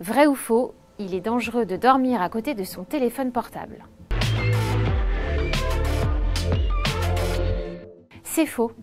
Vrai ou faux, il est dangereux de dormir à côté de son téléphone portable. C'est faux.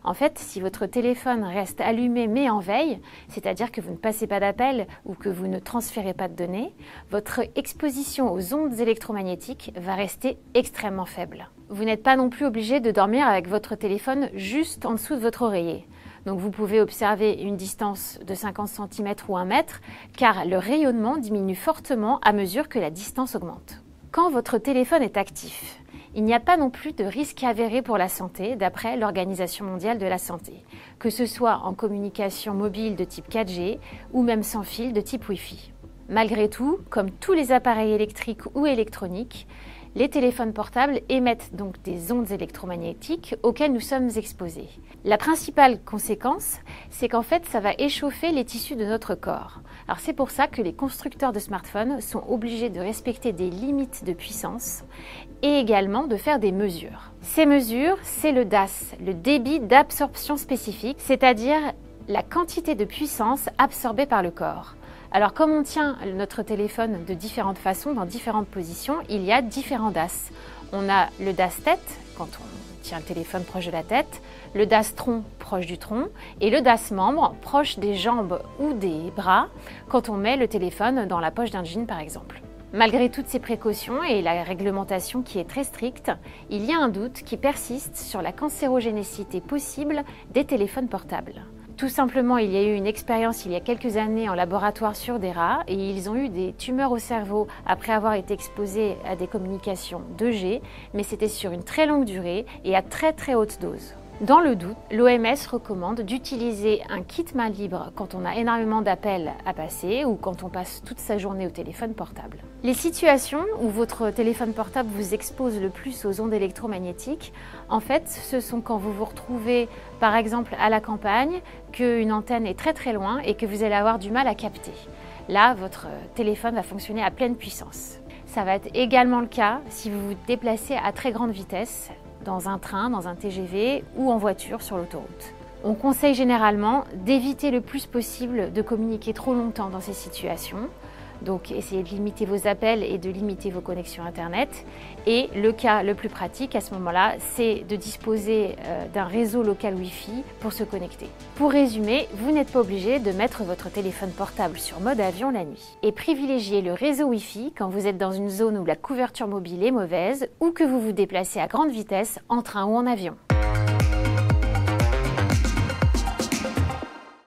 En fait, si votre téléphone reste allumé mais en veille, c'est-à-dire que vous ne passez pas d'appel ou que vous ne transférez pas de données, votre exposition aux ondes électromagnétiques va rester extrêmement faible. Vous n'êtes pas non plus obligé de dormir avec votre téléphone juste en dessous de votre oreiller. Donc vous pouvez observer une distance de 50 cm ou 1 mètre, car le rayonnement diminue fortement à mesure que la distance augmente. Quand votre téléphone est actif, il n'y a pas non plus de risque avéré pour la santé, d'après l'Organisation mondiale de la santé, que ce soit en communication mobile de type 4G ou même sans fil de type Wi-Fi. Malgré tout, comme tous les appareils électriques ou électroniques, les téléphones portables émettent donc des ondes électromagnétiques auxquelles nous sommes exposés. La principale conséquence, c'est qu'en fait, ça va échauffer les tissus de notre corps. Alors c'est pour ça que les constructeurs de smartphones sont obligés de respecter des limites de puissance et également de faire des mesures. Ces mesures, c'est le DAS, le débit d'absorption spécifique, c'est-à-dire la quantité de puissance absorbée par le corps. Alors comme on tient notre téléphone de différentes façons, dans différentes positions, il y a différents DAS. On a le DAS tête, quand on tient le téléphone proche de la tête, le DAS tronc proche du tronc et le DAS membre proche des jambes ou des bras quand on met le téléphone dans la poche d'un jean par exemple. Malgré toutes ces précautions et la réglementation qui est très stricte, il y a un doute qui persiste sur la cancérogénicité possible des téléphones portables. Tout simplement, il y a eu une expérience il y a quelques années en laboratoire sur des rats et ils ont eu des tumeurs au cerveau après avoir été exposés à des communications 2G, mais c'était sur une très longue durée et à très haute dose. Dans le doute, l'OMS recommande d'utiliser un kit main libre quand on a énormément d'appels à passer ou quand on passe toute sa journée au téléphone portable. Les situations où votre téléphone portable vous expose le plus aux ondes électromagnétiques, en fait, ce sont quand vous vous retrouvez par exemple à la campagne, qu'une antenne est très loin et que vous allez avoir du mal à capter. Là, votre téléphone va fonctionner à pleine puissance. Ça va être également le cas si vous vous déplacez à très grande vitesse, dans un train, dans un TGV ou en voiture sur l'autoroute. On conseille généralement d'éviter le plus possible de communiquer trop longtemps dans ces situations. Donc essayez de limiter vos appels et de limiter vos connexions Internet. Et le cas le plus pratique à ce moment-là, c'est de disposer d'un réseau local Wi-Fi pour se connecter. Pour résumer, vous n'êtes pas obligé de mettre votre téléphone portable sur mode avion la nuit. Et privilégiez le réseau Wi-Fi quand vous êtes dans une zone où la couverture mobile est mauvaise ou que vous vous déplacez à grande vitesse en train ou en avion.